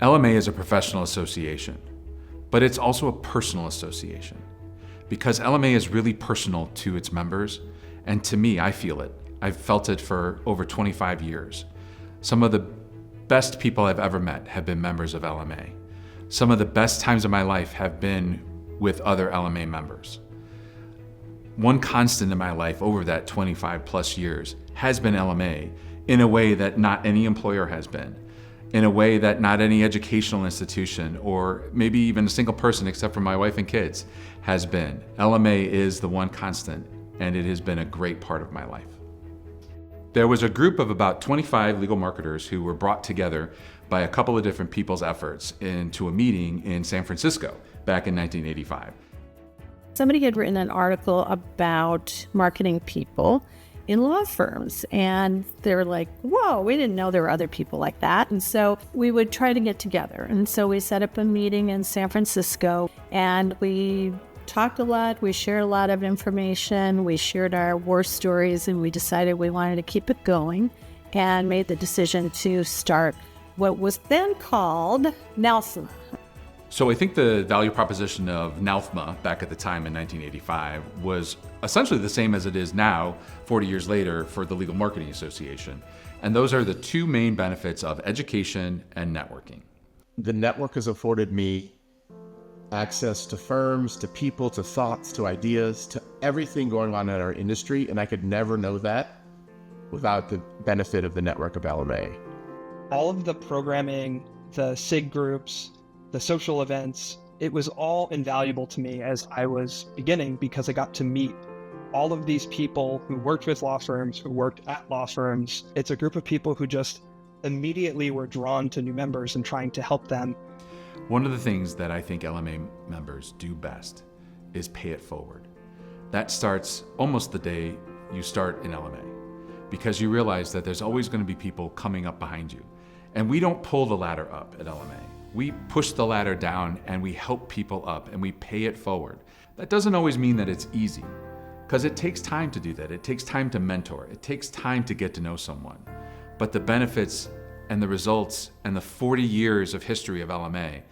LMA is a professional association, but it's also a personal association because LMA is really personal to its members, and to me, I feel it. I've felt it for over 25 years. Some of the best people I've ever met have been members of LMA. Some of the best times of my life have been with other LMA members. One constant in my life over that 25 plus years has been LMA in a way that not any employer has been, in a way that not any educational institution or maybe even a single person except for my wife and kids has been. LMA is the one constant, and it has been a great part of my life. There was a group of about 25 legal marketers who were brought together by a couple of different people's efforts into a meeting in San Francisco back in 1985. Somebody had written an article about marketing people in law firms, and they're like, whoa, we didn't know there were other people like that. And so we would try to get together. And so we set up a meeting in San Francisco, and we talked a lot, we shared a lot of information, we shared our war stories, and we decided we wanted to keep it going and made the decision to start what was then called NALFMA. So I think the value proposition of NALFMA back at the time in 1985 was essentially the same as it is now, 40 years later, for the Legal Marketing Association. And those are the two main benefits of education and networking. The network has afforded me access to firms, to people, to thoughts, to ideas, to everything going on in our industry, and I could never know that without the benefit of the network of LMA. All of the programming, the SIG groups, the social events, it was all invaluable to me as I was beginning because I got to meet all of these people who worked with law firms, who worked at law firms. It's a group of people who just immediately were drawn to new members and trying to help them. One of the things that I think LMA members do best is pay it forward. That starts almost the day you start in LMA, because you realize that there's always going to be people coming up behind you. And we don't pull the ladder up at LMA. We push the ladder down and we help people up and we pay it forward. That doesn't always mean that it's easy, because it takes time to do that. It takes time to mentor. It takes time to get to know someone. But the benefits and the results and the 40 years of history of LMA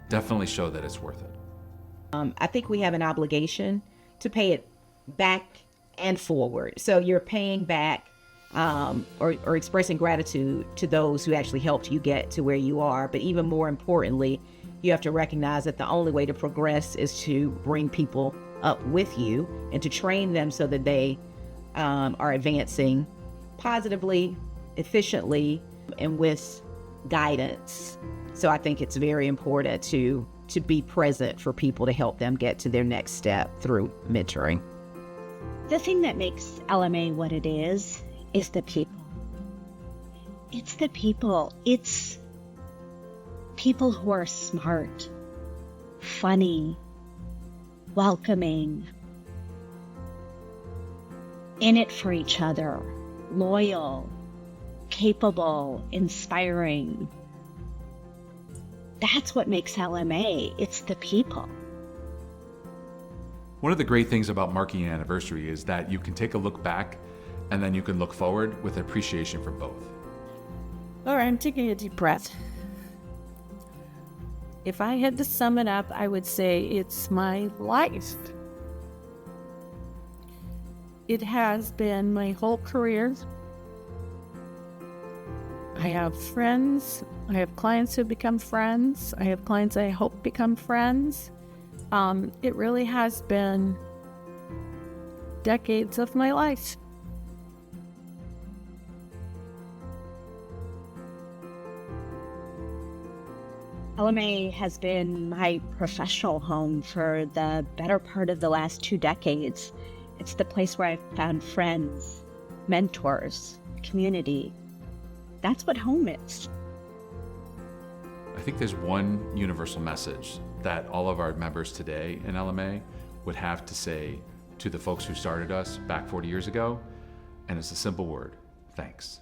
definitely show that it's worth it. I think we have an obligation to pay it back and forward. So you're paying back or expressing gratitude to those who actually helped you get to where you are. But even more importantly, you have to recognize that the only way to progress is to bring people up with you and to train them so that they are advancing positively, efficiently, and with guidance. So I think it's very important to be present for people to help them get to their next step through mentoring. The thing that makes LMA what it is the people. It's the people. It's people who are smart, funny, welcoming, in it for each other, loyal, capable, inspiring. That's what makes LMA. It's the people. One of the great things about marking an anniversary is that you can take a look back and then you can look forward with appreciation for both. All right, I'm taking a deep breath. If I had to sum it up, I would say it's my life. It has been my whole career. I have friends. I have clients who become friends. I have clients I hope become friends. It really has been decades of my life. LMA has been my professional home for the better part of the last 2 decades. It's the place where I've found friends, mentors, community. That's what home is. I think there's one universal message that all of our members today in LMA would have to say to the folks who started us back 40 years ago, and it's a simple word: thanks.